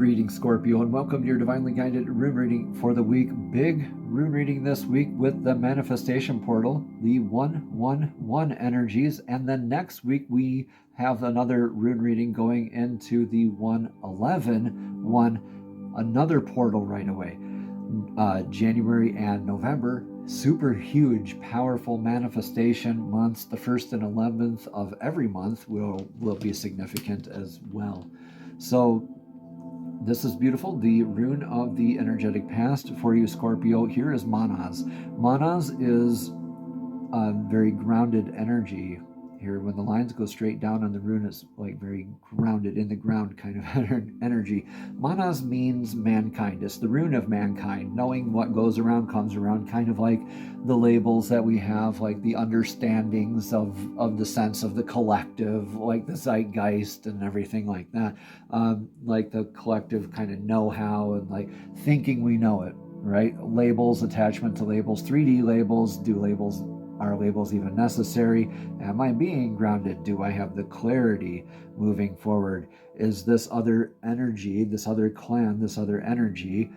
Greetings, Scorpio, and welcome to your divinely guided rune reading for the week. Big rune reading this week with the manifestation portal, the 111 energies, and then next week we have another rune reading going into the 111, another portal right away. January and November, super huge, powerful manifestation months. The 1st and 11th of every month will be significant as well. So this is beautiful. The rune of the energetic past for you, Scorpio. Here is Manas. Manas is a very grounded energy. Here, when the lines go straight down on the rune, it's like very grounded, in the ground kind of energy. Manas means mankind. It's the rune of mankind. Knowing what goes around comes around, kind of like the labels that we have, like the understandings of the sense of the collective, like the zeitgeist and everything like that. Like the collective kind of know-how and like thinking we know it, right? Labels, attachment to labels, 3D labels, are labels even necessary? Am I being grounded? Do I have the clarity moving forward? Is this other energy, this other clan, this other energy,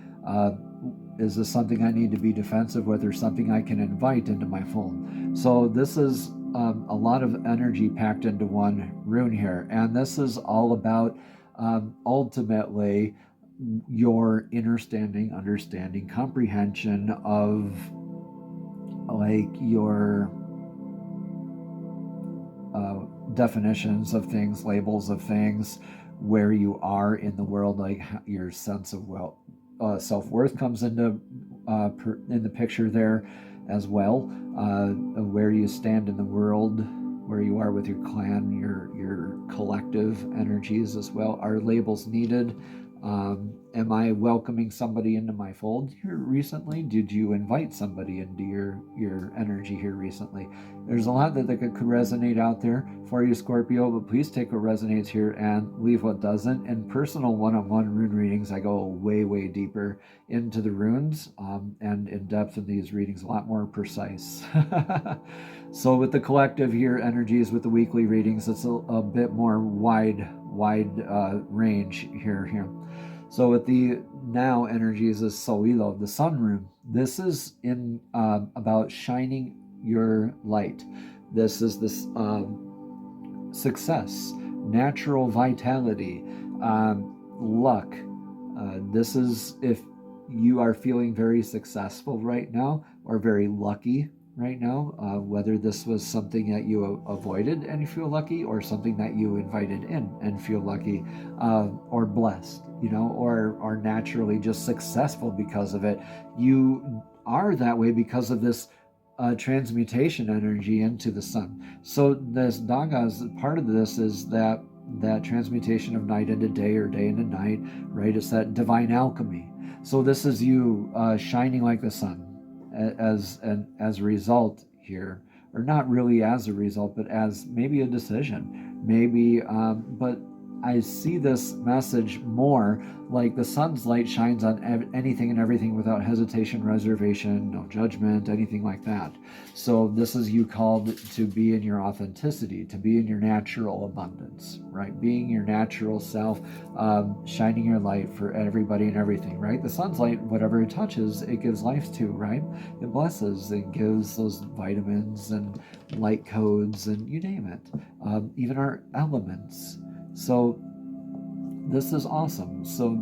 is this something I need to be defensive with, or something I can invite into my fold? So this is a lot of energy packed into one rune here, and this is all about ultimately your understanding, comprehension of like your definitions of things, labels of things, where you are in the world, like your sense of self-worth comes into in the picture there as well, where you stand in the world, where you are with your clan, your collective energies as well. Are labels needed? Am I welcoming somebody into my fold here recently? Did you invite somebody into your energy here recently? There's a lot that could resonate out there for you, Scorpio, but please take what resonates here and leave what doesn't. In personal one-on-one rune readings, I go way, way deeper into the runes and in depth in these readings, a lot more precise. So with the collective here energies, with the weekly readings, it's a bit more wide range here. So with the now energies is Solilo, the sun rune. This is in about shining your light. This is this success, natural vitality, luck. This is if you are feeling very successful right now or very lucky right now, whether this was something that you avoided and you feel lucky, or something that you invited in and feel lucky, or blessed, or naturally just successful because of it. You are that way because of this transmutation energy into the sun. So this Dagas, part of this is that transmutation of night into day or day into night, right? It's that divine alchemy. So this is you shining like the sun as a result here, or not really as a result, but as maybe a decision, maybe, but I see this message more like the sun's light shines on anything and everything without hesitation, reservation, no judgment, anything like that. So this is you called to be in your authenticity, to be in your natural abundance, right? Being your natural self, shining your light for everybody and everything, right? The sun's light, whatever it touches, it gives life to, right? It blesses, it gives those vitamins and light codes and you name it, even our elements. So this is awesome. So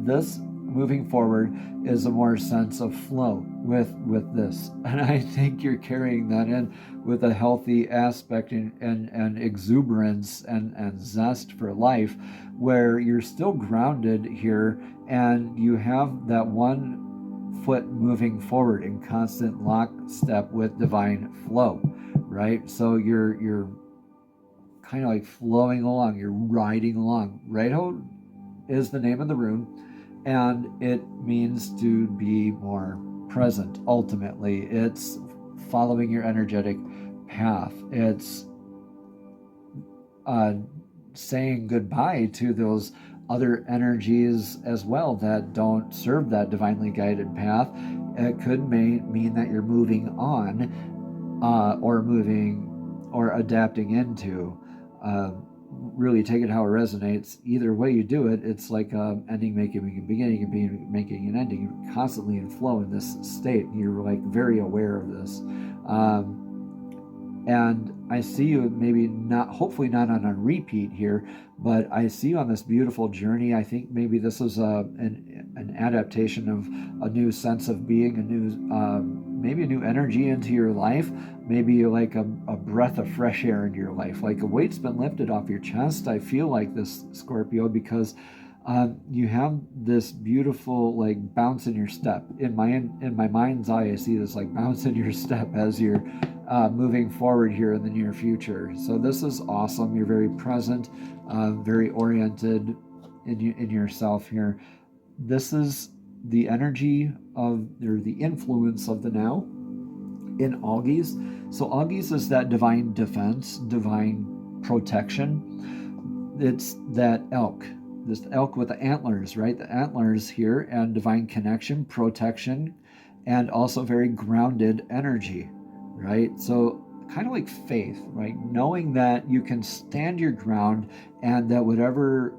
this moving forward is a more sense of flow with this. And I think you're carrying that in with a healthy aspect and exuberance and zest for life, where you're still grounded here and you have that one foot moving forward in constant lockstep with divine flow, right? So you're kind of like flowing along, you're riding along. Raiho is the name of the rune, and it means to be more present. Ultimately, it's following your energetic path. It's saying goodbye to those other energies as well that don't serve that divinely guided path. It could mean that you're moving on, or adapting into really take it how it resonates. Either way you do it, it's like ending, making, beginning, and making an ending. You're constantly in flow in this state. You're like very aware of this. And I see you maybe not, hopefully not on a repeat here, but I see you on this beautiful journey. I think maybe this is an adaptation of a new sense of being, a new maybe a new energy into your life, maybe like a breath of fresh air into your life, like a weight's been lifted off your chest. I feel like this, Scorpio, because you have this beautiful like bounce in your step. In my mind's eye, I see this like bounce in your step as you're moving forward here in the near future. So this is awesome. You're very present, very oriented in yourself here. This is the energy of, or the influence of the now in August. So August is that divine defense, divine protection. It's that elk, this elk with the antlers, right? The antlers here, and divine connection, protection, and also very grounded energy, right? So kind of like faith, right? Knowing that you can stand your ground and that whatever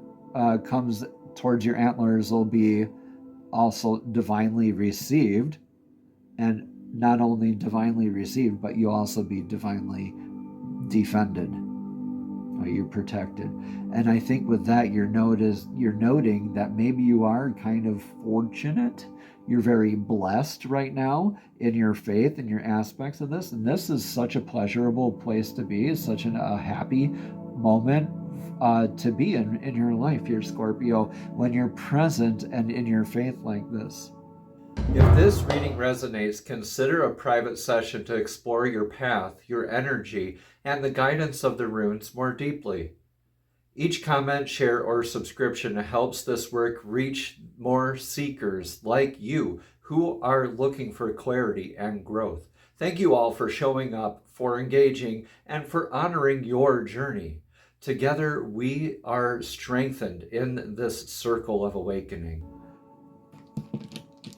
comes towards your antlers will be also divinely received, and not only divinely received, but you also be divinely defended. You're protected. And I think with that, you're noting that maybe you are kind of fortunate. You're very blessed right now in your faith and your aspects of this. And this is such a pleasurable place to be. It's such a happy moment to be in your life here, Scorpio, when you're present and in your faith like this. If this reading resonates, consider a private session to explore your path, your energy, and the guidance of the runes more deeply. Each comment, share, or subscription helps this work reach more seekers like you who are looking for clarity and growth. Thank you all for showing up, for engaging, and for honoring your journey. Together, we are strengthened in this circle of awakening.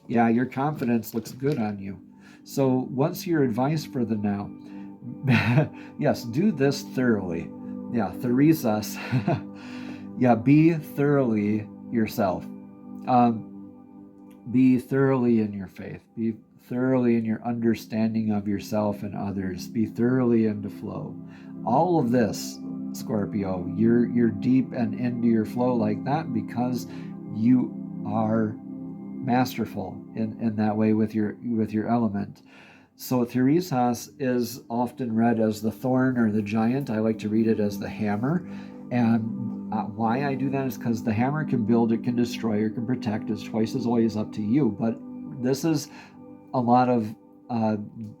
Yeah, your confidence looks good on you. So what's your advice for the now? Yes, do this thoroughly. Yeah, theresis. Yeah, be thoroughly yourself. Be thoroughly in your faith. Be thoroughly in your understanding of yourself and others. Be thoroughly into flow. All of this, Scorpio, you're deep and into your flow like that because you are masterful in that way with your element. So theresis is often read as the thorn or the giant. I like to read it as the hammer. And why I do that is because the hammer can build, it can destroy, it can protect. Its choice is always up to you. But this is a lot of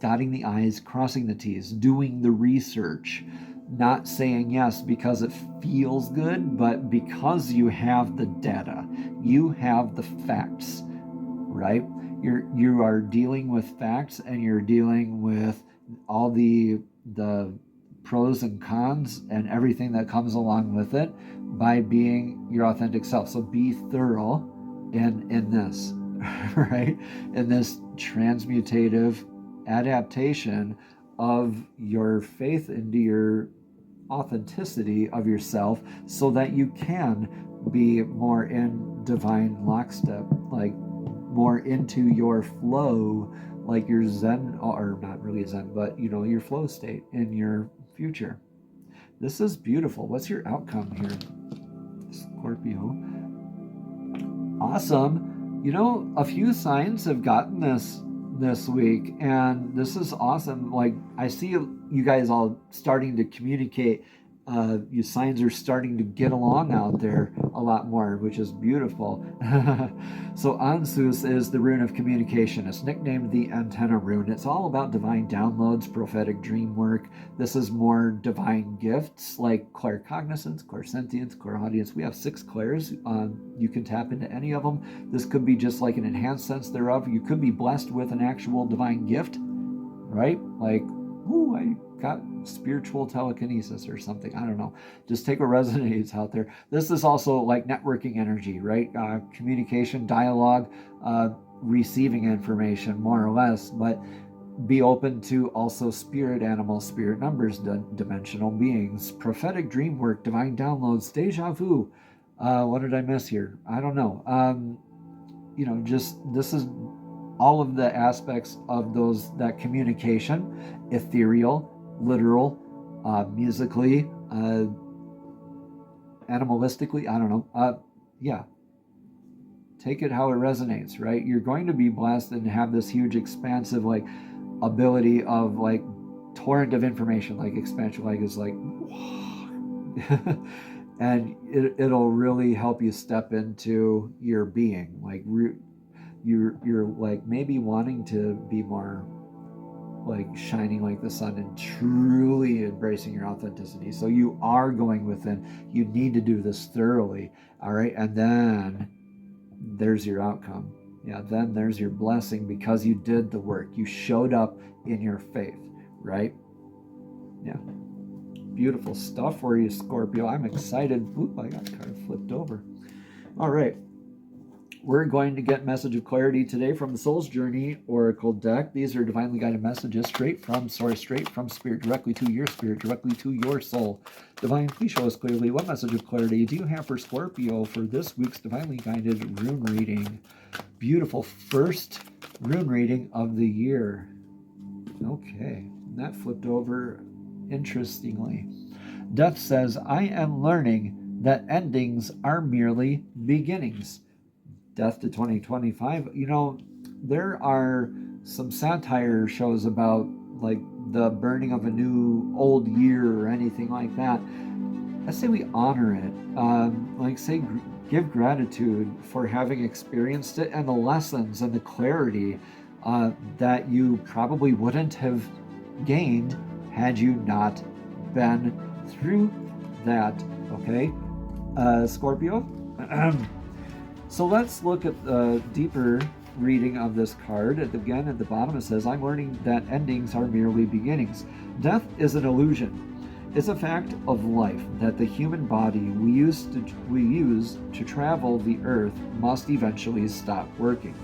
dotting the I's, crossing the T's, doing the research, not saying yes because it feels good, but because you have the data, you have the facts, right? You are dealing with facts, and you're dealing with all the pros and cons and everything that comes along with it by being your authentic self. So be thorough in this, right? In this transmutative adaptation of your faith into your authenticity of yourself, so that you can be more in divine lockstep, like more into your flow, like your Zen, or not really Zen, but your flow state in your future. This is beautiful. What's your outcome here, Scorpio? Awesome. A few signs have gotten this week, and this is awesome. Like, I see you guys all starting to communicate. Your signs are starting to get along out there a lot more, which is beautiful. So Ansus is the rune of communication. It's nicknamed the antenna rune. It's all about divine downloads, prophetic dream work. This is more divine gifts like claircognizance, clairsentience, clairaudience. We have 6 clairs. You can tap into any of them. This could be just like an enhanced sense thereof. You could be blessed with an actual divine gift, right? Like, ooh, I got spiritual telekinesis or something. I don't know. Just take what resonates out there. This is also like networking energy, right? Communication, dialogue, receiving information, more or less. But Be open to also spirit animals, spirit numbers, dimensional beings, prophetic dream work, divine downloads, deja vu. What did I miss here? I don't know. Just this is all of the aspects of that communication, ethereal, literal, musically, animalistically, I don't know. Yeah. Take it how it resonates, right? You're going to be blessed and have this huge expansive ability of torrent of information, expansion, is and it'll really help you step into your being. You're maybe wanting to be more shining like the sun and truly embracing your authenticity. So you are going within. You need to do this thoroughly, all right? And then there's your outcome. Yeah, then there's your blessing because you did the work. You showed up in your faith, right? Yeah. Beautiful stuff for you, Scorpio. I'm excited. Oop, I got kind of flipped over. All right. We're going to get message of clarity today from the Soul's Journey Oracle deck. These are divinely guided messages straight from Source, straight from Spirit, directly to your spirit, directly to your soul. Divine, please show us clearly what message of clarity do you have for Scorpio for this week's divinely guided rune reading. Beautiful first rune reading of the year. Okay, that flipped over interestingly. Death says, I am learning that endings are merely beginnings. Death to 2025. There are some satire shows about the burning of a new old year or anything like that. I say we honor it. Give gratitude for having experienced it and the lessons and the clarity that you probably wouldn't have gained had you not been through that. Okay, Scorpio. So let's look at the deeper reading of this card. Again, at the bottom it says, I'm learning that endings are merely beginnings. Death is an illusion. It's a fact of life that the human body we use to travel the earth must eventually stop working.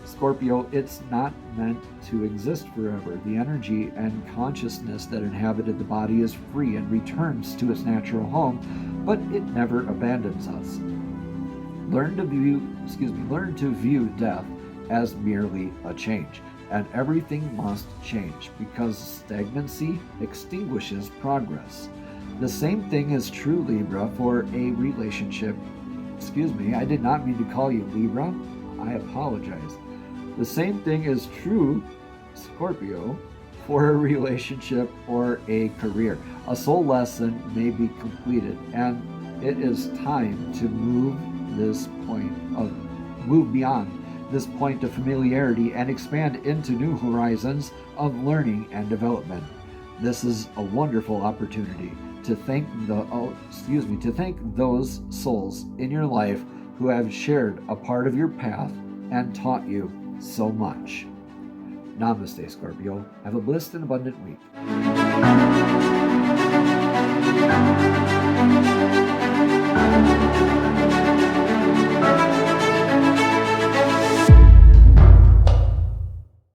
Scorpio, it's not meant to exist forever. The energy and consciousness that inhabited the body is free and returns to its natural home, but it never abandons us. Learn to view death as merely a change, and everything must change because stagnancy extinguishes progress. The same thing is true, Libra, for a relationship. I did not mean to call you Libra. I apologize. The same thing is true, Scorpio, for a relationship or a career. A soul lesson may be completed, and it is time to move beyond this point of familiarity and expand into new horizons of learning and development. This is a wonderful opportunity to thank those souls in your life who have shared a part of your path and taught you so much. Namaste, Scorpio. Have a blessed and abundant week.